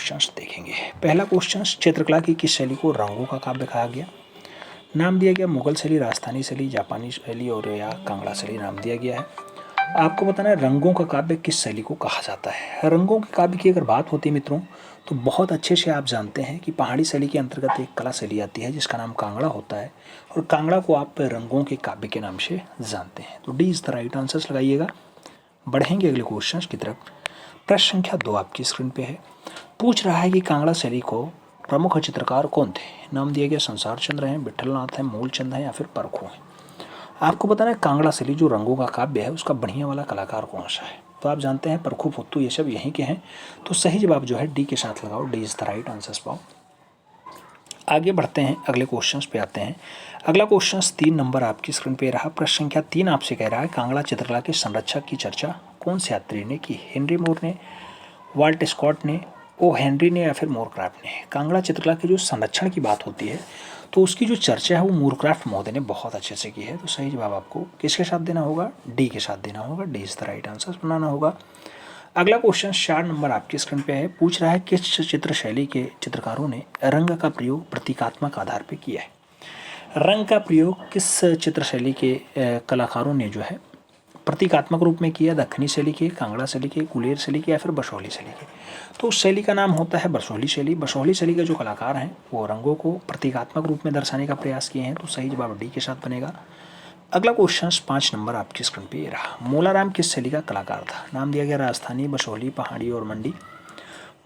Questions देखेंगे। पहला question, चित्रकला की किस शैली को रंगों का काव्य कहा गया? नाम दिया गया मुगल शैली, राजस्थानी शैली, जापानी शैली और या कांगड़ा शैली नाम दिया गया है। आपको बताना है रंगों का काव्य किस शैली को कहा जाता है। रंगों के काव्य की अगर बात होती है मित्रों, तो बहुत अच्छे से आप जानते हैं कि पहाड़ी शैली के अंतर्गत एक कला शैली आती है जिसका नाम कांगड़ा होता है, और कांगड़ा को आप रंगों के काव्य के नाम से जानते हैं। तो D is the right answer लगाइएगा। बढ़ेंगे अगले क्वेश्चन की तरफ। प्रश्न संख्या 2 आपकी स्क्रीन पे है। पूछ रहा है कि कांगड़ा शैली को प्रमुख चित्रकार कौन थे। नाम दिया गया संसार चंद्र हैं, विठलनाथ हैं, मूलचंद हैं या फिर परखू हैं। आपको बताना है कांगड़ा शैली जो रंगों का काव्य है उसका बढ़िया वाला कलाकार कौन सा है। तो आप जानते हैं परखू, पुत्तू ये सब यहीं के हैं। तो सही जवाब जो है डी के साथ लगाओ, D is the right answer पाओ। आगे बढ़ते हैं, अगले क्वेश्चन पे आते हैं। अगला क्वेश्चन 3 नंबर आपकी स्क्रीन पे रहा। प्रश्न संख्या 3 आपसे कह रहा है कांगड़ा चित्रकला के संरक्षक की चर्चा कौन से यात्री ने की। हेनरी मोर ने, वाल्ट स्कॉट ने, ओ हेनरी ने या फिर मोरक्राफ्ट ने। कांगड़ा चित्रकला के जो संरक्षण की बात होती है तो उसकी जो चर्चा है वो मोरक्राफ्ट महोदय ने बहुत अच्छे से की है। तो सही जवाब आपको किसके साथ देना होगा, डी के साथ देना होगा, D is the right answer बनाना होगा। अगला क्वेश्चन 4 नंबर आपकी स्क्रीन पे है। पूछ रहा है किस चित्र शैली के चित्रकारों ने रंग का प्रयोग प्रतीकात्मक आधार पर किया है। रंग का प्रयोग किस चित्र शैली के कलाकारों ने जो है प्रतीकात्मक रूप में किया। दक्षिणी शैली के, कांगड़ा शैली के, गुलेर शैली के या फिर बसोहली शैली के। तो उस शैली का नाम होता है बसोहली शैली। बसोहली शैली के जो कलाकार हैं वो रंगों को प्रतीकात्मक रूप में दर्शाने का प्रयास किए हैं। तो सही जवाब डी के साथ बनेगा। अगला क्वेश्चन 5 नंबर आपकी स्क्रीन पे ये रहा। मोलाराम किस शैली का कलाकार था। नाम दिया गया राजस्थानी, बसोहली, पहाड़ी और मंडी।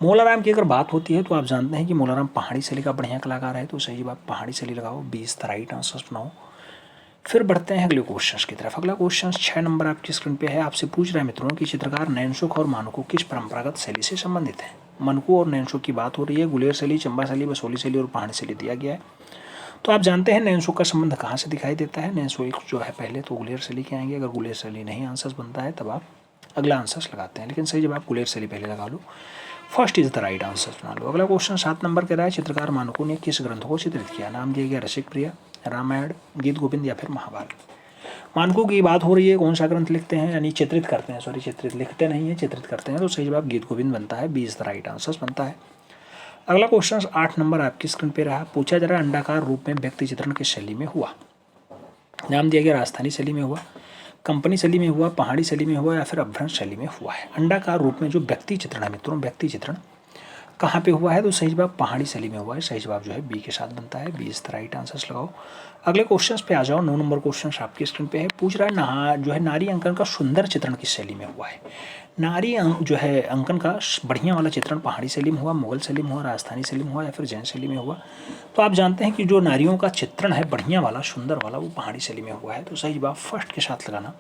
मोलाराम की अगर बात होती है तो आप जानते हैं कि मोलाराम पहाड़ी शैली का बढ़िया कलाकार है। तो सही जवाब पहाड़ी शैली लगाओ, 20 द राइट आंसर बनाओ। फिर बढ़ते हैं अगले क्वेश्चन की तरफ। अगला क्वेश्चन 6 नंबर आपकी स्क्रीन पे है। आपसे पूछ रहा है मित्रों कि चित्रकार नैनसुख और मानकू किस परंपरागत शैली से संबंधित है। मनकू और नैनसुख की बात हो रही है। गुलेर शैली, चंबा शैली, बसोहली शैली और पहाड़ी शैली दिया गया है। तो आप जानते हैं नैनसुख का संबंध कहाँ से दिखाई देता है। नैनसुख जो है पहले तो गुलेर शैली के आएंगे। अगर गुलेर शैली नहीं आंसर बनता है तब आप अगला आंसर लगाते हैं, लेकिन सही जवाब गुलेर शैली पहले लगा लो, first is the right answer बना लो। अगला क्वेश्चन 7 नंबर कह रहा है चित्रकार मानकू ने किस ग्रंथ को चित्रित किया। नाम दिया गया रसिक प्रिया, रामायण, गीत गोविंद या फिर महाभारत। मानकू की बात हो रही है, कौन सा ग्रंथ लिखते हैं, यानी चित्रित करते हैं, सॉरी चित्रित लिखते नहीं है, चित्रित करते हैं। तो सही जवाब गीत गोविंद बनता है, 20 द राइट आंसर बनता है। अगला क्वेश्चन 8 नंबर आपकी स्क्रीन पे रहा। पूछा जा रहा है अंडाकार रूप में व्यक्ति चित्रण किस शैली में हुआ। नाम दिया गया राजस्थानी शैली में हुआ, कंपनी शैली में हुआ, पहाड़ी शैली में हुआ या फिर अपभ्रंश शैली में हुआ है। अंडाकार रूप में जो व्यक्ति चित्रण है मित्रों, व्यक्ति चित्रण कहाँ पे हुआ है। तो सही जवाब पहाड़ी शैली में हुआ है। सही जवाब जो है बी के साथ बनता है, 20 द राइट आंसर लगाओ। अगले क्वेश्चन पे आ जाओ। 9 नंबर क्वेश्चन आपकी स्क्रीन पे है। पूछ रहा है जो है नारी अंकन का सुंदर चित्रण किस शैली में हुआ है। नारी जो है अंकन का बढ़िया वाला चित्रण पहाड़ी शैली में हुआ, मुगल शैली में हुआ, राजस्थानी शैली में हुआ या फिर जैन शैली में हुआ। तो आप जानते हैं कि जो नारियों का चित्रण है बढ़िया वाला, सुंदर वाला, वो पहाड़ी शैली में हुआ है। तो सही जवाब फर्स्ट के साथ लगाना,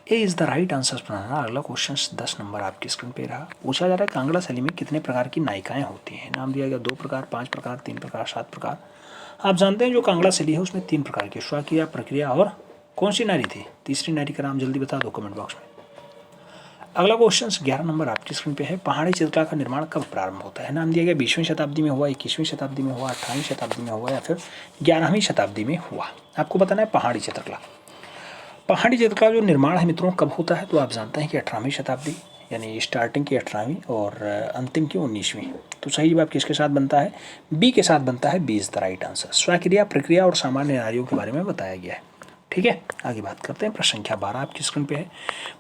A is the right answer बनाना। अगला क्वेश्चन 10 नंबर आपकी स्क्रीन पे रहा। पूछा जा रहा है कांगड़ा शैली में कितने प्रकार की नायिकाएं होती हैं। नाम दिया गया 2 प्रकार, 5 प्रकार, 3 प्रकार, 7 प्रकार। आप जानते हैं जो कांगड़ा शैली है उसमें 3 प्रकार की, स्वक्रिया, प्रक्रिया और कौन सी नारी थी, तीसरी नारी का नाम जल्दी बता दो कमेंट बॉक्स में। अगला क्वेश्चन 11 नंबर आपकी स्क्रीन पे है। पहाड़ी चित्रकला का निर्माण कब प्रारंभ होता है। नाम दिया गया 20वीं शताब्दी में हुआ, 21वीं शताब्दी में हुआ, 18वीं शताब्दी में हुआ या फिर 11वीं शताब्दी में हुआ। आपको बताना है पहाड़ी चित्रकला। पहाड़ी चित्रकला जो निर्माण है मित्रों कब होता है। तो आप जानते हैं कि 18वीं शताब्दी, यानी स्टार्टिंग की 18वीं और अंतिम की 19वीं। तो सही जवाब किसके साथ बनता है, बी के साथ बनता है, B is the right answer. स्वक्रिया, प्रक्रिया और सामान्य नारियों के बारे में बताया गया है। ठीक है, आगे बात करते हैं। प्रश्न संख्या 12 आपकी स्क्रीन पे है।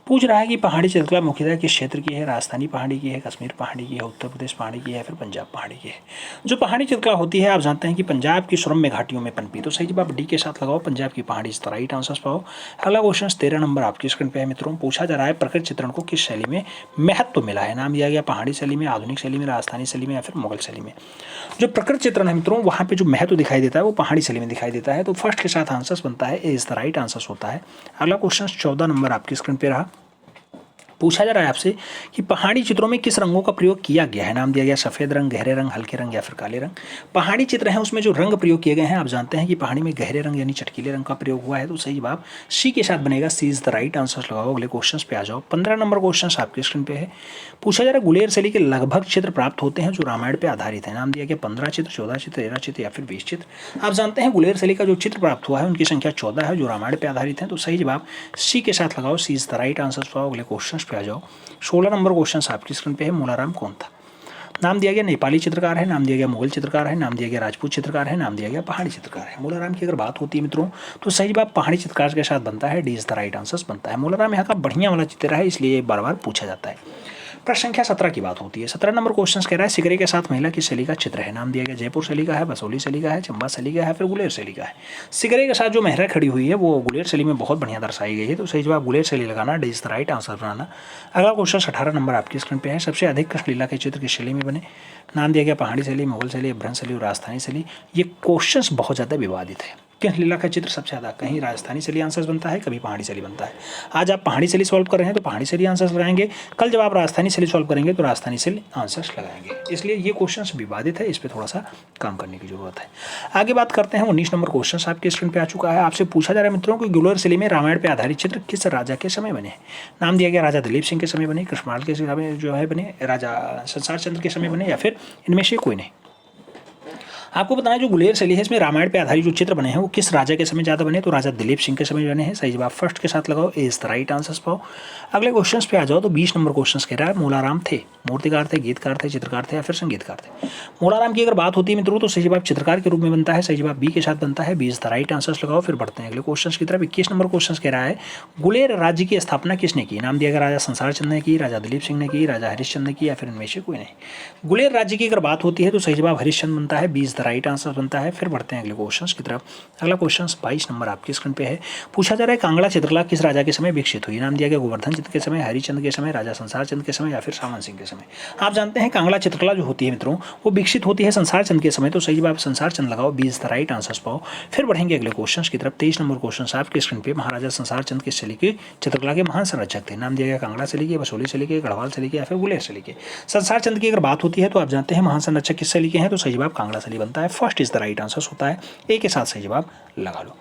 पूछ रहा है कि पहाड़ी चित्रकला मुख्यतः किस क्षेत्र की है। राजस्थानी पहाड़ी की है, कश्मीर पहाड़ी की है, उत्तर प्रदेश पहाड़ी की है, फिर पंजाब पहाड़ी की है। जो पहाड़ी चित्रकला होती है आप जानते हैं कि पंजाब की सुरम्य घाटियों में पनपी। तो सही जवाब डी के साथ लगाओ, पंजाब की पहाड़ी इस राइट आंसर पाओ। अगला क्वेश्चन 13 नंबर आपकी स्क्रीन पे है मित्रों। पूछा जा रहा है प्रकृति चित्रण को किस शैली में महत्व मिला है। नाम दिया गया पहाड़ी शैली में, आधुनिक शैली में, राजस्थानी शैली में या फिर मुगल शैली में। जो प्रकृति चित्रण है मित्रों वहाँ पे जो महत्व दिखाई देता है वो पहाड़ी शैली में दिखाई देता है। तो फर्स्ट के साथ आंसर बनता है, ए इज द राइट आंसर होता है। अगला क्वेश्चन 14 नंबर आपकी स्क्रीन पे रहा। पूछा जा रहा है आपसे कि पहाड़ी चित्रों में किस रंगों का प्रयोग किया गया है। नाम दिया गया सफेद रंग, गहरे रंग, हल्के रंग या फिर काले रंग। पहाड़ी चित्र हैं उसमें जो रंग प्रयोग किए गए हैं आप जानते हैं कि पहाड़ी में गहरे रंग यानी चटकीले रंग का प्रयोग हुआ है। तो सही जवाब सी के साथ बनेगा, सी इज द राइट आंसर लगाओ। अगले क्वेश्चन पे आ जाओ। 15 नंबर क्वेश्चन आपकी स्क्रीन पे है। पूछा जा रहा है गुलेर शैली के लगभग चित्र प्राप्त होते हैं जो रामायण पे आधारित है। नाम दिया गया 15 चित्र, 14 चित्र, 13 चित्र या फिर 20 चित्र। आप जानते हैं गुलेर शैली का जो चित्र प्राप्त हुआ है उनकी संख्या 14 है जो रामायण पे आधारित है। तो सही जवाब सी के साथ लगाओ, सी इज द राइट आंसर। अगले क्वेश्चन पे आ जाओ। 16 नंबर क्वेश्चन आपकी स्क्रीन पे है। मोलाराम कौन था। नाम दिया गया नेपाली चित्रकार है, नाम दिया गया मुगल चित्रकार है, नाम दिया गया राजपूत चित्रकार है, नाम दिया गया पहाड़ी चित्रकार है। मूलाराम की अगर बात होती है मित्रों तो सही जवाब पहाड़ी चित्रकार के साथ बनता है, D is the right answer बनता है। मूलाराम यहाँ का बढ़िया वाला चित्र है, इसलिए बार बार पूछा जाता है। प्रश्न संख्या 17 की बात होती है। 17 नंबर क्वेश्चन कह रहा है सिगरे के साथ महिला किस शैली का चित्र है। नाम दिया गया जयपुर शैली का है, बसोली शैली का है, चंबा शैली का है, फिर गुलेर शैली का है। सिगरे के साथ जो महिला खड़ी हुई है वो गुलेर शैली में बहुत बढ़िया दर्शाई गई है, तो सही जवाब गुलेर शैली लगाना, D is the right answer बनाना। अगला क्वेश्चन 18 नंबर आपकी स्क्रीन पे है। सबसे अधिक कृष्णलीला के चित्र किस शैली में बने। नाम दिया गया पहाड़ी शैली, मुगल शैली, अभ्रंश शैली और राजस्थानी शैली। ये क्वेश्चन बहुत ज़्यादा विवादित है। कृष्णलीला का चित्र सबसे ज़्यादा कहीं राजस्थानी शैली आंसर बनता है, कभी पहाड़ी शैली बनता है। आज आप पहाड़ी शैली सॉल्व कर रहे हैं तो पहाड़ी शैली आंसर्स लगाएंगे, कल जब आप राजस्थानी शैली सॉल्व करेंगे तो राजस्थानी शैली आंसर्स लगाएंगे। इसलिए ये क्वेश्चन विवादित है, इस पर थोड़ा सा काम करने की जरूरत है। आगे बात करते हैं 19 नंबर क्वेश्चन आपके स्क्रीन पर आ चुका है। आपसे पूछा जा रहा है मित्रों कि गुलेर शैली में रामायण पर आधारित चित्र किस राजा के समय बने। नाम दिया गया राजा दिलीप सिंह के समय बने, कृष्णपाल के समय जो है बने, राजा संसार चंद्र के समय बने, या फिर इनमें से कोई नहीं। आपको बताना जो गुलेर शैली है इसमें रामायण पे आधारित जो चित्र बने हैं वो किस राजा के समय ज़्यादा बने, तो राजा दिलीप सिंह के समय बने हैं। सही जवाब फर्स्ट के साथ लगाओ, ए इज द राइट आंसर्स पाओ। अगले क्वेश्चन पे आ जाओ तो 20 नंबर क्वेश्चन कह रहा है मूलाराम थे, मूर्तिकार थे, गीतकार थे, चित्रकार थे या फिर संगीतकार थे। मूलाराम की अगर बात होती है मित्रों तो सही जवाब चित्रकार के रूप में बनता है, सही जवाब बी के साथ बनता है, B is the right answers लगाओ। फिर बढ़ते हैं अगले क्वेश्चन की तरफ। 21 नंबर क्वेश्चन कह रहा है गुलेर राज्य की स्थापना किसने की। नाम दिया गया राजा संसार चंद ने की, राजा दिलीप सिंह ने की, राजा हरिश्चंद्र ने की या फिर इनमें से कोई नहीं। गुलेर राज्य की अगर बात होती है तो सही जवाब हरिश्चंद्र बनता है, B is the right answer बनता है। फिर बढ़ते हैं अगले क्वेश्चन की तरफ। अगला क्वेश्चन 22 नंबर आपकी स्क्रीन पे है। पूछा जा रहा है कांगड़ा चित्रकला किस राजा के समय विकसित हुई। नाम दिया गया गोवर्धन चंद्र के समय, हरिचंद्र के समय, राजा संसार चंद्र के समय या फिर सावन सिंह के समय। आप जानते हैं कांगड़ा चित्रकला जो होती है मित्रों वो विकसित होती है संसार चंद्र के समय, तो सही जवाब संसार चंद्र लगाओ, B is the right answers पाओ। फिर बढ़ेंगे अगले क्वेश्चन की तरफ। 23 नंबर क्वेश्चन आपके स्क्रीन पे। महाराजा संसार चंद्र किस शैली के चित्रकला के महान संरक्षक थे। नाम दिया गया कांगड़ा शैली के, बसोली शैली के, गढ़वाल शैली के या फिर गुलेर शैली के। संसार चंद्र की अगर बात होती है तो आप जानते हैं महान संरक्षक किस शैली के हैं, तो सही जवाब कांगड़ा शैली बनता है, first is the right answer होता है, ए के साथ सही जवाब लगा लो।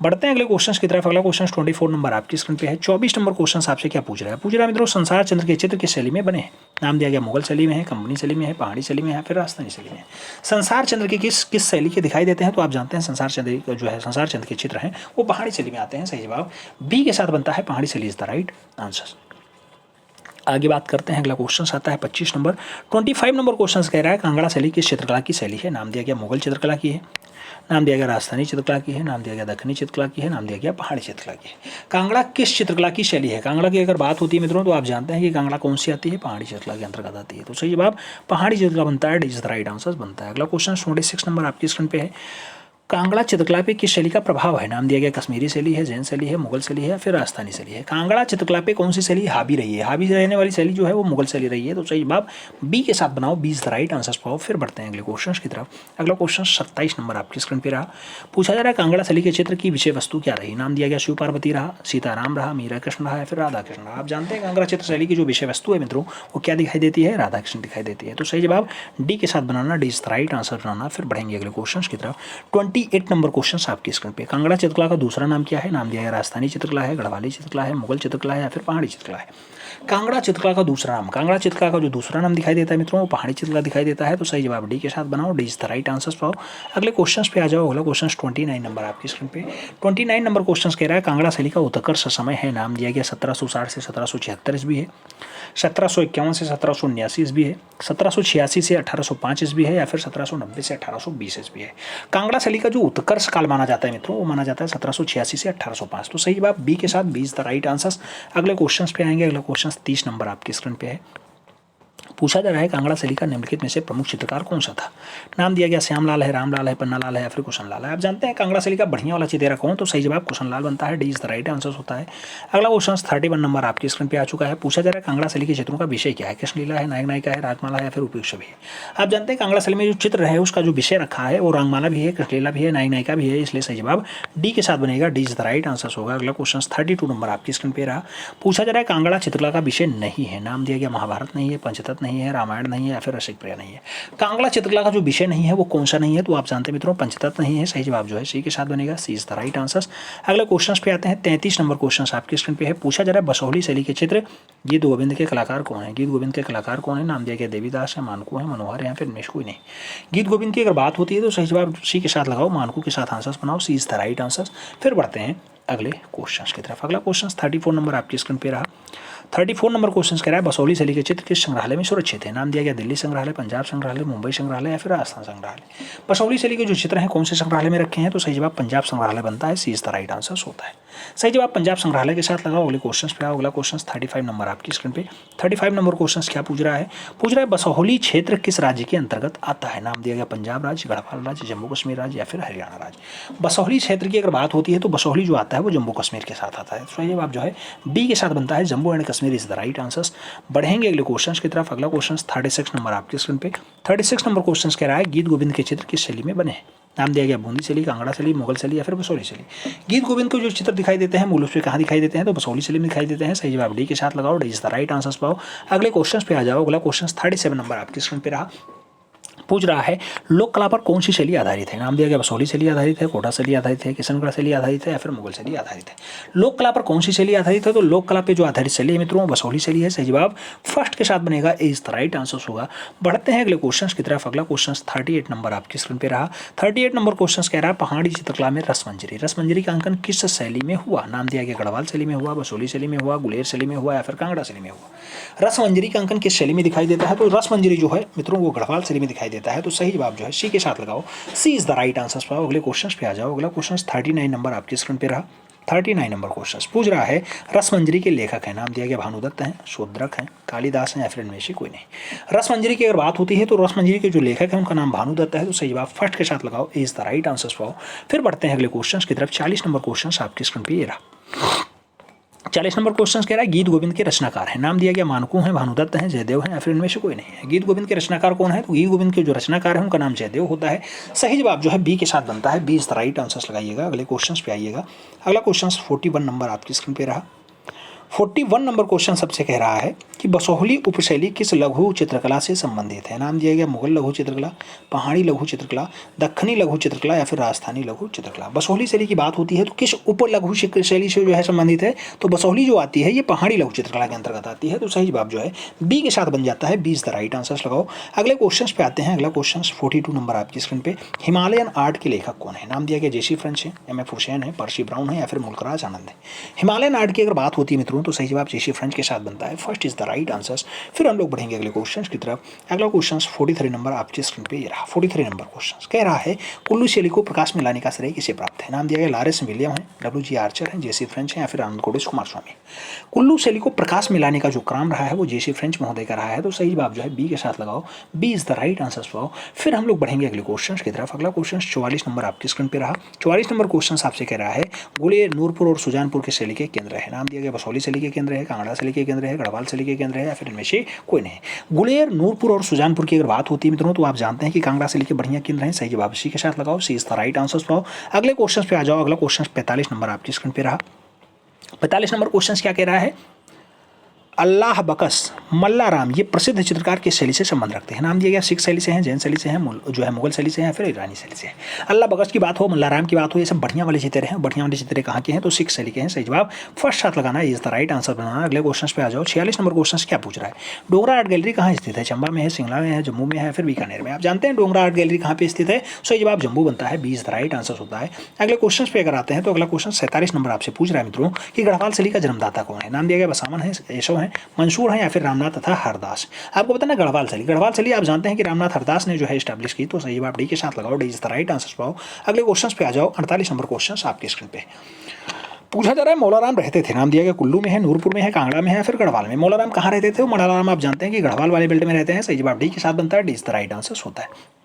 बढ़ते हैं अगले क्वेश्चन की तरफ। अगला क्वेश्चन 24 नंबर आपकी स्क्रीन पे है। 24 नंबर क्वेश्चन आपसे क्या पूछ रहा है। पूछ रहा है मित्रों संसार चंद्र के चित्र किस शैली में बने हैं। नाम दिया गया मुगल शैली में है, कंपनी शैली में है, पहाड़ी शैली में है, फिर राजस्थानी शैली में है। संसार चंद्र के किस शैली के दिखाई देते हैं, तो आप जानते हैं संसार चंद्र जो है संसार चंद्र के चित्र हैं वो पहाड़ी शैली में आते हैं, सही जवाब बी के साथ बनता है, पहाड़ी शैली इज द राइट आंसर। आगे बात करते हैं। अगला क्वेश्चन आता है 25 नंबर। 25 नंबर क्वेश्चन कह रहा है कांगड़ा शैली किस चित्रकला की शैली है। नाम दिया गया मुगल चित्रकला की है, नाम दिया गया राजस्थानी चित्रकला की है, नाम दिया गया दक्षिणी चित्रकला की है, नाम दिया गया पहाड़ी चित्रकला की है। कांगड़ा किस चित्रकला की शैली है। कांगड़ा की अगर बात होती है मित्रों तो आप जानते हैं कि कांगड़ा कौन सी आती है, पहाड़ी चित्रकला के अंतर्गत आती है, तो सही जवाब पहाड़ी चित्रकला बनता है, D is the right answer बनता है। अगला क्वेश्चन 26 नंबर आपकी स्क्रीन पे है। कांगड़ा चित्रकला पे किस शैली का प्रभाव है। नाम दिया गया कश्मीरी शैली है, जैन शैली है, मुगल शैली है या फिर राजस्थानी शैली है। कांगड़ा चित्रकला पे कौन सी शैली हावी रही है। हावी रहने वाली शैली जो है वो मुगल शैली रही है, तो सही जवाब बी के साथ बनाओ, B is the right answer पाओ। फिर बढ़ते हैं अगले क्वेश्चन की तरफ। अगला क्वेश्चन 27 नंबर आपकी स्क्रीन पर रहा। पूछा जा रहा है कांगड़ा शैली के चित्र की विषय वस्तु क्या रही। नाम दिया गया शिव पार्वती रहा, सीताराम रहा, मीरा कृष्ण रहा या फिर राधा कृष्ण रहा। आप जानते हैं कांगड़ा चित्र शैली की जो विषय वस्तु है मित्रों वो क्या दिखाई देती है, राधा कृष्ण दिखाई देती है, तो सही जवाब डी के साथ बनाना, D is the right answer बनाना। फिर बढ़ेंगे अगले क्वेश्चन की तरफ। 28 नंबर क्वेश्चन आपकी स्क्रीन पे। कांगड़ा चित्रकला का दूसरा नाम क्या है। नाम दिया गया राजस्थानी चित्रकला है, गढ़वाली चित्रकला है, मुगल चित्रकला है या फिर पहाड़ी चित्रकला है। कांगड़ा चित्रकला का दूसरा नाम, कांगड़ा चित्रकला का जो दूसरा नाम दिखाई देता है मित्रों वो पहाड़ी चित्रकला दिखाई देता है, तो सही जवाब डी के साथ बनाओ, D is the right answer पाओ। अगले क्वेश्चन पे आ जाओ। अगला क्वेश्चन 29 नंबर आपकी स्क्रीन पे। 29 नंबर क्वेश्चन कह रहा है कांगड़ा शैली का उत्कर्ष समय है। नाम दिया गया 1760 से 1776 ईस्वी है, 1751 से 1779 ईस्वी है, 1786 से 1805 ईस्वी है या फिर 1790 से 1820 ईस्वी है। कांगड़ा शैली का जो उत्कर्ष काल माना जाता है मित्रों वो माना जाता है 1786 से 1805, तो सही जवाब बी के साथ, B is the right answer. अगले क्वेश्चन पे आएंगे। अगला क्वेश्चन 30 नंबर आपकी स्क्रीन पे है। पूछा जा रहा है कांगड़ा शैली का निम्नलिखित में से प्रमुख चित्रकार कौन सा था। नाम दिया गया श्यामलाल है, रामलाल है, पन्नालाल है या फिर कुशनलाल है। आप जानते हैं कांगड़ा शैली का बढ़िया वाला चित्रा कौन, तो सही जवाब कुशनलाल बनता है, D is the right answer होता है। अगला क्वेश्चन 31 नंबर आपकी स्क्रीन पे आ चुका है। पूछा जा रहा है कांगड़ा शैली के चित्रों का विषय क्या है। कृष्णलीला है, नायक नायिका है, रागमाला है या फिर उपयुक्त छवि है। आप जानते हैं कांगड़ा शैली में जो चित्र है उसका जो विषय रखा है वो रागमाला भी है, कृष्णलीला भी है, नायक नायिका भी है, इसलिए सही जवाब डी के साथ बनेगा, D is the right answer होगा। अगला क्वेश्चन 32 नंबर आपकी स्क्रीन पे रहा। पूछा जा रहा है कांगड़ा चित्रकला का विषय नहीं है। नाम दिया गया महाभारत नहीं है, पंचतत्व नहीं है, रामायण नहीं है या फिर रसिक प्रिया नहीं है। कांगड़ा चित्रकला का जो विषय नहीं है वो कौन सा नहीं है, तो आप जानते हैं मित्रों पंचतत्व नहीं है, सही जवाब जो है सी के साथ बनेगा, सी इज द राइट आंसर। अगले क्वेश्चन पे आते हैं। 33 नंबर क्वेश्चन आपकी स्क्रीन पे है। पूछा जा रहा है बसोहली शैली के चित्र गीत गोविंद के कलाकार कौन है। गीत गोविंद के कलाकार कौन है। नाम दिया गया देवीदास है, मानकू है, मनोहर है या फिर निमेश कोई नहीं। गीत गोविंद की अगर बात होती है तो सही जवाब सी के साथ लगाओ, मानकू के साथ आंसर बनाओ, सी इज द राइट आंसर। फिर बढ़ते हैं अगले क्वेश्चन की तरफ। अगला क्वेश्चन 34 नंबर आपकी स्क्रीन पे रहा। 34 नंबर क्वेश्चन कह रहा है बसोहली शैली के चित्र किस संग्रहालय में सुरक्षित है? नाम दिया गया दिल्ली संग्रहालय, पंजाब संग्रहालय, मुंबई संग्रहालय या फिर राजस्थान संग्रहालय। बसोहली शैली के जो चित्र हैं कौन से संग्रहालय में रखे हैं? तो सही जवाब पंजाब संग्रहालय बनता है। सी इज द राइट आंसर होता है। सही जवाब पंजाब संग्रहालय के साथ लगाओ। अगले क्वेश्चन पे आओ। अगला क्वेश्चन 35 नंबर आपकी स्क्रीन पे। 35 नंबर क्वेश्चन क्या पूछ रहा है? पूछ रहा है बसोहली क्षेत्र किस राज्य के अंतर्गत आता है? नाम दिया गया पंजाब राज्य, गढ़वाल राज्य, जम्मू कश्मीर राज्य या फिर हरियाणा राज्य। बसोहली क्षेत्र की अगर बात होती है तो बसोहली जो आता है वो जम्मू कश्मीर के साथ आता है। सही जवाब जो है बी के साथ बनता है। Jammu and Kashmir is the right answer. बढ़ेंगे अगले क्वेश्चन की तरफ। अगला क्वेश्चन 36 नंबर आपकी स्क्रीन पे। 36 नंबर क्वेश्चन कह रहा है गीत गोविंद के चित्र किस शैली में बने हैं? नाम दिया गया बूंदी शैली, कांगड़ा शैली, मुगल शैली या फिर बसोहली शैली। गीत गोविंद को जो चित्र दिखाई देते हैं मूल रूप से कहाँ दिखाई देते हैं? तो बसोहली शैली में दिखाई देते हैं। सही जवाब डी के साथ लगाओ। D is the right answer पाओ। अगले क्वेश्चन पे आ जाओ। अगला क्वेश्चन 37 नंबर आपकी स्क्रीन पे रहा। पूछ रहा है लोक कला पर कौन सी शैली आधारित है? नाम दिया गया बसोहली शैली आधारित है, कोटा शैली आधारित है, किशनगढ़ शैली आधारित है या फिर मुगल शैली आधारित है। लोक कला पर कौन सी शैली आधारित है? तो लोक कला पे जो आधारित शैली है मित्रों बसोहली शैली है। सही जवाब फर्स्ट के साथ बनेगा। ए इज द राइट आंसर होगा। बढ़ते हैं अगले क्वेश्चन की तरफ। अगला क्वेश्चन 38 नंबर आपकी स्क्रीन पे रहा। 38 नंबर क्वेश्चन कह रहा है पहाड़ी चित्रकला में रसमंजरी। रसमंजरी का अंकन किस शैली में हुआ? नाम दिया गया गढ़वाल शैली में हुआ, बसोहली शैली में हुआ, गुलेर शैली में हुआ या फिर कांगड़ा शैली में हुआ। रसमंजरी का अंकन किस शैली में दिखाई देता है? तो रसमंजरी जो है मित्रों वो गढ़वाल शैली में दिखाई देता है। तो सही जवाब जो है सी के साथ लगाओ। सी इज द राइट आंसर पाओ। अगले क्वेश्चन पे आ जाओ। अगला क्वेश्चन 39 नंबर आपकी स्क्रीन पे रहा। 39 नंबर क्वेश्चन पूछ रहा है रसमंजरी के लेखक है। नाम दिया गया भानुदत्त हैं, शूद्रक हैं, कालिदास हैं या फिर इनमें से कोई नहीं। रसमंजरी की अगर बात होती है तो रसमंजरी के जो लेखक हैं उनका नाम भानुदत्त है। तो सही जवाब फर्स्ट के साथ लगाओ। ए इज द राइट आंसर पाओ। फिर बढ़ते हैं अगले क्वेश्चन की तरफ। 40 नंबर क्वेश्चन आपकी स्क्रीन पे ये रहा। 40 नंबर क्वेश्चन कह रहा है गीत गोविंद के रचनाकार हैं। नाम दिया गया मानकू हैं, भानुदत्त हैं, जयदेव हैं या फिर इनमें से कोई नहीं है। गीत गोविंद के रचनाकार कौन है? तो गीत गोविंद के जो रचनाकार हैं उनका नाम जयदेव होता है। सही जवाब जो है बी के साथ बनता है। B is the right answer लगाइएगा। अगले क्वेश्चन पे आइएगा। अगला क्वेश्चन 41 नंबर आपकी स्क्रीन पे रहा। 41 नंबर क्वेश्चन सबसे कह रहा है कि बसोहली उपशैली किस लघु चित्रकला से संबंधित है? नाम दिया गया मुगल लघु चित्रकला, पहाड़ी लघु चित्रकला, दक्खनी लघु चित्रकला या फिर राजस्थानी लघु चित्रकला। बसोहली शैली की बात होती है तो किस उप लघु शैली से जो है संबंधित है? तो बसोहली जो आती है ये पहाड़ी लघु चित्रकला के अंतर्गत आती है। तो सही जवाब जो है बी के साथ बन जाता है। B is the right answer लगाओ। अगले क्वेश्चन पे आते हैं। अगला क्वेश्चन 42 नंबर आपकी स्क्रीन पे। हिमालयन आर्ट के लेखक कौन है? नाम दिया गया जेसी फ्रेंच है, एम.एफ. हुसैन है, पर्सी ब्राउन है या फिर मुल्कराज आनंद है। हिमालयन आर्ट की अगर बात होती है मित्रों तो सही जवाब जेसी फ्रेंच के साथ बनता है। First is the right answer. फिर हम लोग बढ़ेंगे अगले क्वेश्चन की तरफ। अगला क्वेश्चन 43 नंबर आपकी स्क्रीन पे ये रहा। 43 नंबर क्वेश्चन कह रहा है कुल्लू शैली को प्रकाश में लाने का श्रेय किसे प्राप्त है? नाम दिया गया लॉरेंस विलियम है, डब्ल्यू.जी. आर्चर है, जेसी फ्रेंच है या फिर आनंद कोडेश कुमार स्वामी। कुल्लू शैली को प्रकाश में लाने का जो काम रहा है वो जेसी फ्रेंच महोदय का रहा है। तो सही जवाब जो है बी के साथ लगाओ। B is the right answer पाओ। फिर हम लोग बढ़ेंगे अगले क्वेश्चन की तरफ। अगला क्वेश्चन 44 नंबर आपकी स्क्रीन पे रहा। 44 नंबर क्वेश्चन आपसे कह रहा है गुलेर, नूरपुर और सुजानपुर के शैली के केंद्र है। नाम दिया गया बसोहली शैली के केंद्र है, कांगड़ा शैली के केंद्र है, गढ़वाल शैली के केंद्र है या फिर इनमें से कोई नहीं। गुलेर, नूरपुर और सुजानपुर की अगर बात होती है मित्रों तो आप जानते हैं कि कांगड़ा शैली के बढ़िया केंद्र हैं। सही जवाब सी के साथ लगाओ। सी इज द राइट आंसर पाओ। अगले क्वेश्चन पे आ जाओ। अगला क्वेश्चन 45 नंबर आपकी स्क्रीन पे रहा। 45 नंबर क्वेश्चन क्या कह रहा है? अल्लाह बकस मल्लाराम ये प्रसिद्ध चित्रकार किस शैली से संबंध रखते हैं? नाम दिया गया सिख शैली से हैं, जैन शैली से हैं, जो है मुगल शैली से हैं, फिर ईरानी शैली से हैं। अल्लाह बकस की बात हो, मल्लाराम की बात हो, ये सब बढ़िया वाले चित्र हैं। बढ़िया वाले चित्र कहाँ के हैं? तो सिख शैली के हैं। सही जवाब फर्स्ट साथ लगाना इज द राइट आंसर बनाना। अगले क्वेश्चन पे आ जाओ। 46 नंबर क्वेश्चन क्या पूछ रहा है? डोगरा आर्ट गैलरी कहाँ स्थित है? चंबा में है, शिमला में है, जम्मू में है, फिर बीकानेर में। आप जानते हैं डोगरा आर्ट गैलरी कहाँ पे स्थित है? सही जवाब जम्मू बनता है। B is the right answer होता है। अगले क्वेश्चन पे अगर आते हैं तो अगला क्वेश्चन 47 नंबर आपसे पूछ रहा है मित्रों कि गढ़वाल शैली का जन्मदाता कौन है? नाम दिया गया बसावन है, यशो है, मंसूर है या फिर रामनाथ तथा हरदास। आपको पता ना गढ़वाल शैली, गढ़वाल शैली आप जानते हैं कि रामनाथ हरदास ने जो है स्टैब्लिश की। तो सही जवाब डी के साथ लगाओ। D is the right answer पाओ। अगले क्वेश्चन पे आ जाओ। 48 नंबर क्वेश्चन आपकी स्क्रीन पे पूछा जा रहा है मौलाराम रहते थे। नाम दिया गया कुल्लू में है, नूरपुर में है, कांगड़ा में है, फिर गढ़वाल में। मौलाराम कहाँ रहते थे? मौलाराम आप जानते हैं कि गढ़वाल वाले बेल्ट में रहते हैं। सही जवाब डी के साथ बनता है। D is the right answer होता है।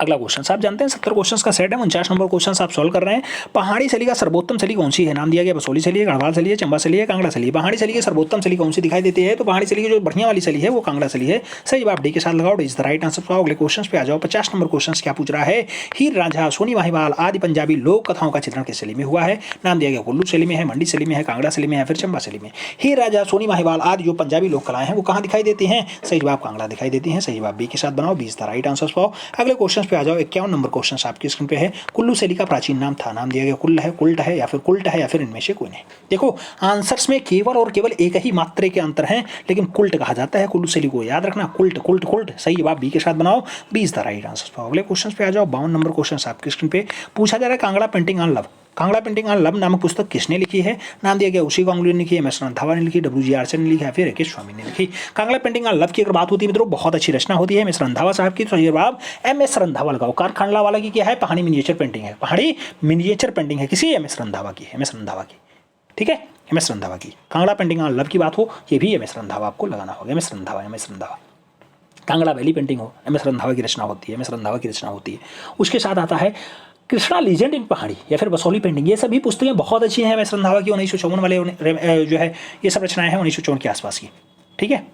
अगला क्वेश्चन आप जानते हैं 70 क्वेश्चन का सेट है। 49 नंबर क्वेश्चन आप सॉल्व कर रहे हैं। पहाड़ी शैली का सर्वोत्तम शैली कौन सी है? नाम दिया गया बसोहली शैली है, गढ़वाल शैली है, चंबा शैली है, कांगड़ा शैली है। पहाड़ी शैली की सर्वोत्तम शैली कौन सी दिखाई देती है? तो पहाड़ी शैली की जो बढ़िया वाली शैली है वो कांगड़ा शैली है। सही जवाब डी के साथ लगाओ। D is the right answer पाओ। अगले क्वेश्चन पे आ जाओ। 50 नंबर क्वेश्चन क्या पूछ रहा है? हीर रांझा, सोनी माहीवाल आदि पंजाबी लोक कथाओं का चित्रण किस शैली में हुआ है? नाम दिया गया कुल्लू शैली में है, मंडी शैली में है, कांगड़ा शैली में है, फिर चंबा शैली में। हीर रांझा, सोनी माहीवाल आदि जो पंजाबी लोक कलाएं हैं वो कहाँ दिखाई देती हैं? सही जवाब कांगड़ा दिखाई देती हैं। सही जवाब बी के साथ बनाओ। B is the right answer पाओ। अगले क्वेश्चन पे आ जाओ। 51 नंबर क्वेश्चन आपकी स्क्रीन पे है। कुल्लू शैली का प्राचीन नाम था। नाम दिया गया कुल्ल है, कुल्ट है या फिर कुल्ट है या फिर इनमें से कोई नहीं। देखो आंसर्स में केवल और केवल एक ही मात्रे के अंतर हैं, लेकिन कुल्ट कहा जाता है कुल्लू शैली को। याद रखना कुल्ट कुल्ट कुल्ट। सही जवाब बी के साथ बनाओ। B is the right answer पाओ। अगले क्वेश्चन पे आ जाओ। 52 नंबर क्वेश्चन आपकी स्क्रीन पे पूछा जा रहा है Kangra painting on love Kangra painting on love नामक पुस्तक किसने लिखी है? नाम दिया गया उसी गांगुली ने लिखी है, एम एस रंधावा ने लिखी, डब्ल्यू.जी. आर्चर ने लिखी है, फिर राकेश स्वामी ने लिखी। कांगड़ा पेंटिंग ऑन लव की अगर बात होती है मित्रों, बहुत अच्छी रचना होती है एम एस रंधावा साहब की, तो ये जवाब एम एस रंधावा लगाओ। कारखांडला वाला की क्या है? पहाड़ी मिनिएचर पेंटिंग है, पहाड़ी मिनिएचर पेंटिंग है, किसी एम एस रंधावा की, एम एस रंधावा की, ठीक है, एम एस रंधावा की। कांगड़ा पेंटिंग ऑन लव की बात हो, ये भी एम एस रंधावा आपको लगाना होगा, M S Randhawa, M S Randhawa. Kangra valley painting हो, एम एस रंधावा की रचना होती है, एम एस रंधावा की रचना होती है। उसके साथ आता है कृष्णा लीजेंड इन पहाड़ी या फिर बसोली पेंटिंग। ये सभी पुस्तकें बहुत अच्छी हैं एम एस रंधावा की, 1954 वाले जो है ये सब रचनाएं हैं 1954 के आसपास की, ठीक है।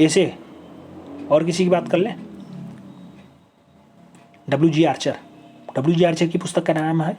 ऐसे और किसी की बात कर लें, डब्ल्यू.जी. आर्चर, डब्ल्यू.जी. आर्चर की पुस्तक का नाम है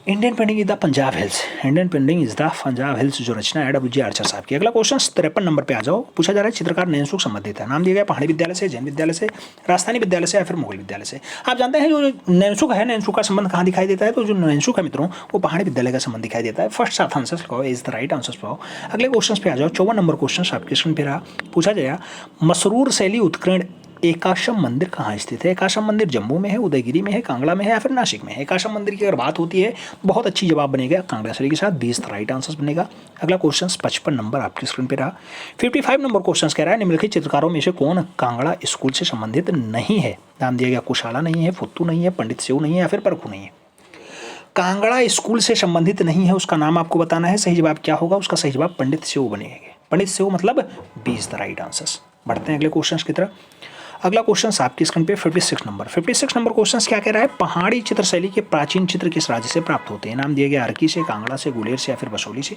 Indian painting is the Punjab hills, Indian painting is the Punjab hills, जो रचना है डब्ल्यू.जी. आर्चर साहब की। अगला क्वेश्चन 53 नंबर पे आ जाओ। पूछा जा रहा है चित्रकार नैनसुख संबंधित है, नाम दिया गया पहाड़ी विद्यालय से, जैन विद्यालय से, राजस्थानी विद्यालय से या फिर मुगल विद्यालय से। आप जानते हैं जो नैनसुख है, नैनसुख का संबंध कहाँ दिखाई देता है? तो जो नैनसुख है मित्रों वो पहाड़ी विद्यालय का संबंध दिखाई देता है। फर्स्ट 7 आंसर लगाओ, इज द राइट आंसर पाओ। अगले क्वेश्चन पे आ जाओ। 54 नंबर क्वेश्चन आपके स्क्रीन पे रहा। पूछा जाएगा मसरूर शैली उत्कीर्ण एकाशम मंदिर कहाँ स्थित है? एकाशम मंदिर जम्मू में है, उदयगिरी में है, कांगड़ा में है या फिर नासिक में है? एकाशम मंदिर की अगर बात होती है बहुत अच्छी जवाब बनेगा कांगड़ा शैली के साथ, 20 राइट आंसर बनेगा। अगला क्वेश्चन 55 नंबर आपकी स्क्रीन पे रहा। 55 नंबर क्वेश्चन कह रहा है निम्नलिखित चित्रकारों में से कौन कांगड़ा स्कूल से संबंधित नहीं है? नाम दिया गया कुशाला नहीं है, फुत्तू नहीं है, पंडित सेऊ नहीं है या फिर परखू नहीं है। कांगड़ा स्कूल से संबंधित नहीं है, उसका नाम आपको बताना है। सही जवाब क्या होगा? उसका सही जवाब पंडित सेऊ बनेगा। पंडित सेऊ मतलब 20 राइट आंसर। बढ़ते हैं अगले क्वेश्चन की तरफ। अगला क्वेश्चन आपकी स्क्रीन पे 56 नंबर। 56 नंबर क्वेश्चन क्या कह रहा है? पहाड़ी चित्रशैली के प्राचीन चित्र किस राज्य से प्राप्त होते हैं? नाम दिया गया अर्की से, कांगड़ा से, गुलेर से या फिर बसोली से।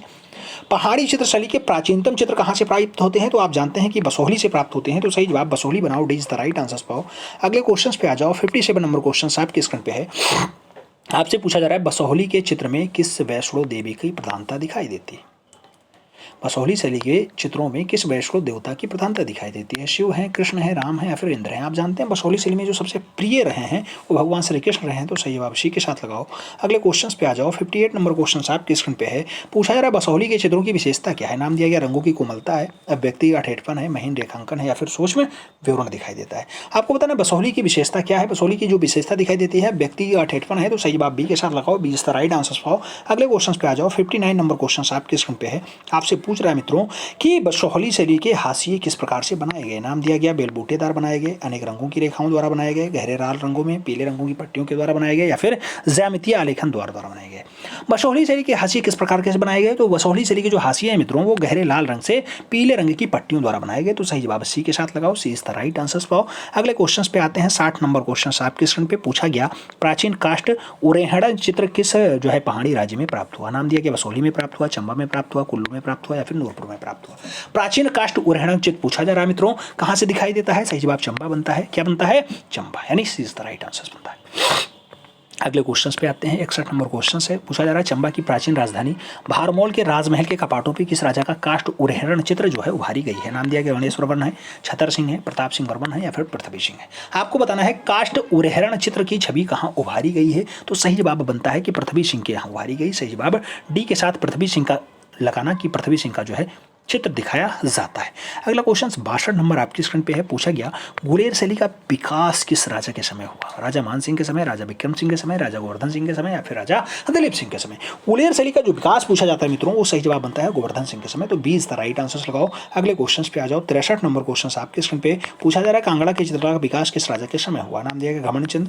पहाड़ी चित्रशैली के प्राचीनतम चित्र कहाँ से प्राप्त होते हैं? तो आप जानते हैं कि बसोली से प्राप्त होते हैं, तो सही जवाब बसोली बनाओ, D is the right answer पाओ। अगले क्वेश्चन पे आ जाओ। 57 नंबर क्वेश्चन आपकी स्क्रीन पे है। आपसे पूछा जा रहा है बसोली के चित्र में किस वैष्णो देवी की प्रधानता दिखाई देती है? बसोली शैली के चित्रों में किस वैष्णो देवता की प्रधानता दिखाई देती है? शिव हैं, कृष्ण है, राम है या फिर इंद्र हैं? आप जानते हैं बसोली शैली में जो सबसे प्रिय रहे हैं वो भगवान श्री कृष्ण रहे हैं, तो सही जवाब सी के साथ लगाओ। अगले क्वेश्चन पे आ जाओ। 58 नंबर क्वेश्चन आपकी स्क्रीन पे है। पूछा जा रहा है बसोली के चित्रों की विशेषता क्या है? नाम दिया गया रंगों की कोमलता है, अभिव्यक्ति का ठेठपन है, महीन रेखांकन है या फिर सूक्ष्म विवरण दिखाई देता है। आपको बताना बसोली की विशेषता क्या है? बसोली की जो विशेषता दिखाई देती है व्यक्ति का ठेठपन है, तो सही जवाब बी के साथ लगाओ, B is the right answer पाओ। अगले क्वेश्चन पे आ जाओ। 59 नंबर क्वेश्चन आपकी स्क्रीन पे है। आपसे पूछ रहा है मित्रों कि बसोली शैली के हाशिए किस प्रकार से बनाए गए? नाम दिया गया बेलबूटेदार बनाए गए, अनेक रंगों की रेखाओं द्वारा बनाए गए, गहरे लाल रंगों में पीले रंगों की पट्टियों के द्वारा बनाए गए या फिर ज्यामितीय आलेखन द्वारा बनाए गए। बसोली शैली के हाशिए किस प्रकार से बनाए गए? तो बसोली शैली के जो हाशिए हैं मित्रों वो गहरे लाल रंग से पीले रंग की पट्टियों द्वारा बनाए गए, तो सही जवाब सी के साथ लगाओ, सी इज द राइट आंसर पाओ। अगले क्वेश्चन पे आते हैं। 60 नंबर क्वेश्चन आपके स्क्रीन पे पूछा गया प्राचीन काष्ठ उरेहड़ा चित्र किस जो है पहाड़ी राज्य में प्राप्त हुआ? नाम दिया गया बसोली में प्राप्त हुआ, चंबा में प्राप्त हुआ, कुल्लू में प्राप्त हुआ या फिर नूरपुर में प्राप्त हुआ। प्राचीन काष्ठ उरेहड़ा चित्र पूछा जा रहा है मित्रों कहां से दिखाई देता है? सही जवाब चंबा बनता है। क्या बनता है? चंबा, यानी सी इज द राइट आंसर बनता है। अगले क्वेश्चन पे आते हैं। 61 नंबर क्वेश्चन से पूछा जा रहा है चंबा की प्राचीन राजधानी भारमौल के राजमहल के कपाटों पे किस राजा का काष्ठ उरेहरण चित्र जो है उभारी गई है? नाम दिया गया गणेश्वर वर्मन है, छतर सिंह है, प्रताप सिंह वर्मन है या फिर पृथ्वी सिंह है। आपको बताना है काष्ठ उरेहरण चित्र की छवि कहाँ उभारी गई है, तो सही जवाब बनता है कि पृथ्वी सिंह के यहाँ उभारी गई। सही जवाब डी के साथ पृथ्वी सिंह का लगाना कि पृथ्वी सिंह का जो है चित्र दिखाया जाता है। अगला क्वेश्चन 62 नंबर आपकी स्क्रीन पे है। पूछा गया गुलेर शैली का विकास किस राजा के समय हुआ? राजा मान सिंह के समय, राजा विक्रम सिंह के समय, राजा गोवर्धन सिंह के समय या फिर राजा दिलीप सिंह के समय? गुलेर शैली का जो विकास पूछा जाता है मित्रों वो सही जवाब बनता है गोवर्धन सिंह के समय, तो 20 द राइट आंसर लगाओ। अगले क्वेश्चन पे आ जाओ। 63 नंबर क्वेश्चन आपकी स्क्रीन पे पूछा जा रहा है कांगड़ा के चित्रकला का विकास किस राजा के समय हुआ? नाम दिया गया घमंड चंद,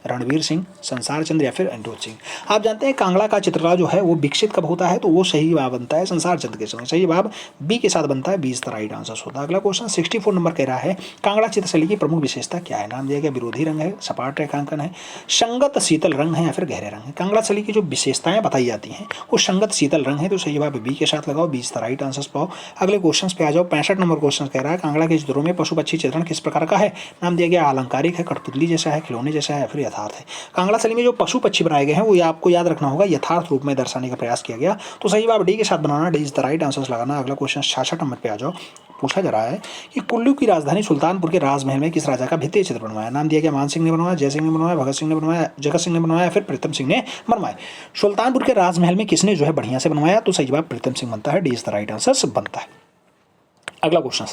रणवीर सिंह, संसार चंद्र या फिर अनिरुद्ध सिंह। आप जानते हैं कांगड़ा का चित्रकला जो है वो विकसित कब होता है? तो वो सही जवाब बनता है संसार चंद्र के समय। सही जवाब बी के साथ बनता है, 20 द राइट आंसर होता है। अगला क्वेश्चन 64 नंबर कह रहा है कांगड़ा चित्रशैली की प्रमुख विशेषता क्या है? नाम दिया गया विरोधी रंग है, सपाट रेखांकन है, संगत शीतल रंग है या फिर गहरे रंग है? कांगड़ा शैली की जो विशेषताएं बताई जाती हैं वो संगत शीतल रंग है, तो सही जवाब बी के साथ लगाओ, 20 द राइट आंसर पाओ। अगले क्वेश्चन पे आ जाओ। 65 नंबर क्वेश्चन कह रहा है कांगड़ा के चित्रों में पशु पक्षी चित्रण किस प्रकार का है? नाम दिया गया अलंकारिक है, कठपुतली जैसा है, खिलौने जैसा है या फिर यथार्थ है? कांगड़ा शैली में जो पशु पक्षी बनाए गए हैं वो आपको याद रखना होगा यथार्थ रूप में दर्शाने का प्रयास किया गया, तो सही जवाब डी के साथ बनाना, D is the right answer लगाना। अगला क्वेश्चन 66 नंबर पे आ जाओ। पूछा जा रहा है कि कुल्लू की राजधानी सुल्तानपुर के राजमहल में किस राजा का भित्ति चित्र बनवाया? नाम दिया गया मान सिंह ने बनवाया, जय सिंह ने बनवाया, भगत सिंह ने बनवाया, जगत सिंह ने बनवाया, फिर प्रीतम सिंह ने बनवाया। सुल्तानपुर के राजमहल में किसने जो है बढ़िया से बनवाया? तो सही जवाब प्रीतम सिंह बनता है, D is the right answer बनता है। अगला क्वेश्चन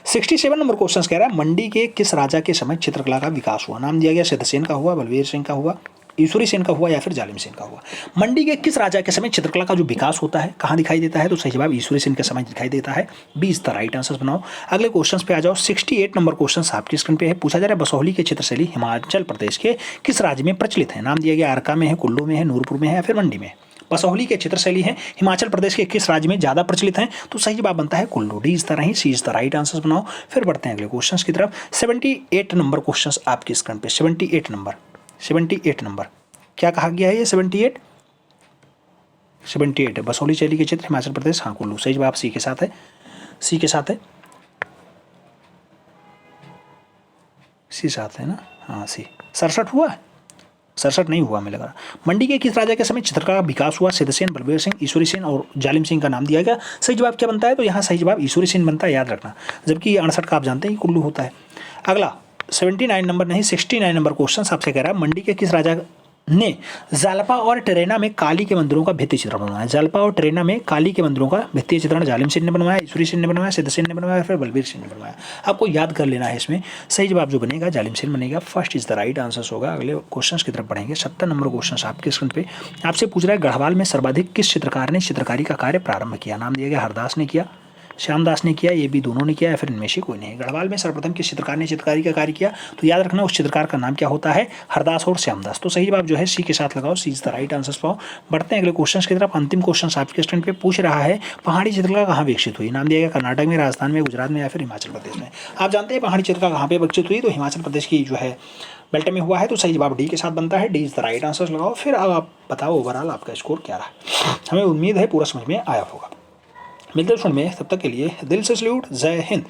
67 नंबर क्वेश्चन कह रहा है मंडी के किस राजा के समय चित्रकला का विकास हुआ? नाम दिया गया सिद्धसेन का हुआ, बलवीर सिंह का हुआ, ईश्वरी सेन का हुआ या फिर जालिम सेन का हुआ। मंडी के किस राजा के समय चित्रकला का जो विकास होता है कहाँ दिखाई देता है, तो सही जवाब ईश्वरी सेन के समय दिखाई देता है। B is the right answer बनाओ। अगले क्वेश्चन पे आ जाओ। 68 नंबर क्वेश्चन आपकी स्क्रीन पे है। पूछा जा रहा है बसोहली के चित्रशैली हिमाचल प्रदेश के किस राज्य में प्रचलित है। नाम दिया गया अरका में है, कुल्लू में है, नूरपुर में है या फिर मंडी में। बसोहली के चित्रशैली है हिमाचल प्रदेश के किस राज्य में ज़्यादा प्रचलित हैं, तो सही जवाब बनता है कुल्लू। डी इस तरह ही, सी इस द राइट आंसर बनाओ। फिर बढ़ते हैं अगले क्वेश्चन की तरफ। 78 नंबर क्वेश्चन आपकी स्क्रीन पे। 78 नंबर क्या कहा गया है ये 78 है। बसोहली शैली के चित्र हिमाचल प्रदेश, हाँ कुल्लू। सही जवाब सी के साथ है, सी के साथ है, सी साथ है ना, हाँ सी। 67 हुआ है, 67 नहीं हुआ, मिलेगा। मंडी के किस राजा के समय चित्रकला का विकास हुआ। सिद्धसेन, बलबीर सिंह, ईश्वरी सेन और जालिम सिंह का नाम दिया गया। सही जवाब क्या बनता है, तो यहाँ सही जवाब ईश्वरी सेन बनता है, याद रखना। जबकि 68 का आप जानते हैं कुल्लू होता है। अगला 79 नंबर नहीं 69 नंबर क्वेश्चन आपसे कह रहा है मंडी के किस राजा ने जालपा और टेरेना में काली के मंदिरों का भित्ति चित्रण बनवाया। जालपा और टेरेना में काली के मंदिरों का भित्ति चित्रण जालिम सेन ने बनवाया, ईश्वरी सेन ने बनवाया, सिद्धसेन ने बनवाया, फिर बलबीर सिंह ने बनवाया। आपको याद कर लेना है इसमें। सही जवाब जो बनेगा जालिम सेन बनेगा। First is the right answer होगा। अगले क्वेश्चन की तरफ बढ़ेंगे। 70 नंबर क्वेश्चन आपके स्क्रीन पे आपसे पूछ रहा है गढ़वाल में सर्वाधिक किस चित्रकार ने चित्रकारी का कार्य प्रारंभ किया। नाम दिया गया हरदास ने किया, श्यामदास ने किया, ये भी दोनों ने किया या फिर इनमें से कोई नहीं। गढ़वाल में सर्वप्रथम किस चित्रकार ने चित्रकारी का कार्य किया, तो याद रखना उस चित्रकार का नाम क्या होता है, हरदास और श्यामदास। तो सही जवाब जो है सी के साथ लगाओ, सी इज द राइट आंसर पाओ। बढ़ते हैं अगले क्वेश्चन की तरफ। अंतिम क्वेश्चन आपके स्टैंड पे पूछ रहा है पहाड़ी चित्रकला कहाँ विकसित हुई। नाम दिया गया कर्नाटक में, राजस्थान में, गुजरात में या फिर हिमाचल प्रदेश में। आप जानते हैं पहाड़ी चित्रकला कहाँ पे विकसित हुई, तो हिमाचल प्रदेश की जो है बेल्ट में हुआ है। तो सही जवाब डी के साथ बनता है, D is the right answer लगाओ। फिर अब आप बताओ ओवरऑल आपका स्कोर क्या रहा। हमें उम्मीद है पूरा समझ में आया होगा। मिलते हैं में, तब तक के लिए दिल से सल्यूट, जय हिंद।